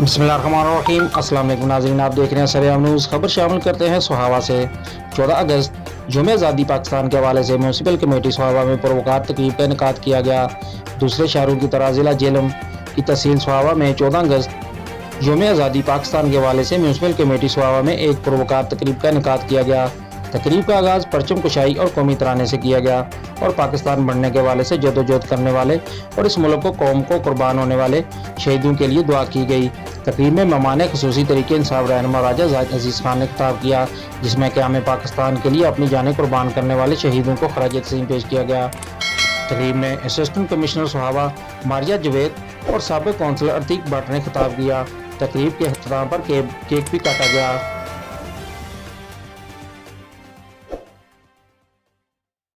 बिस्मिल्लाहिर्रहमानिर्रहीम। अस्सलाम वालेकुम नाज़रीन, आप देख रहे हैं सरेआम न्यूज़। खबर शामिल करते हैं सोहावा से। 14 अगस्त जुमे आज़ादी पाकिस्तान के हवाले से म्यूनसिपल कमेटी सोहावा में पुरवकार तकरीब का इनेकाद किया गया। दूसरे शहरों की तरह ज़िला जेहलम की तहसील सोहावा में 14 अगस्त जुमे आज़ादी पाकिस्तान के हवाले से म्यूनसिपल कमेटी सोहावा में एक पुरवकार तकरीब का इनेकाद किया गया। तकरीब का आगाज़ परचम कुशाई और कौमी तराने से किया गया और पाकिस्तान बढ़ने के हवाले से जदोजहद करने वाले और इस मुल्क को कौम को कुर्बान होने वाले शहीदों के लिए दुआ की गई। तकरीब में मेहमान खसूसी तरीके इंसाफ रहनुमा राजा जाहिद अजीज़ खान ने खिताब किया, जिसमें क़याम पाकिस्तान के लिए अपनी जानें कुर्बान करने वाले शहीदों को खराज तस्लीम पेश किया गया। तकरीब में असिस्टेंट कमिश्नर सोहावा मारिया जवेद और साबिक़ कौंसलर अतीक भट्ट ने खिताब किया। तकरीब के अख्ताम पर केक भी काटा गया।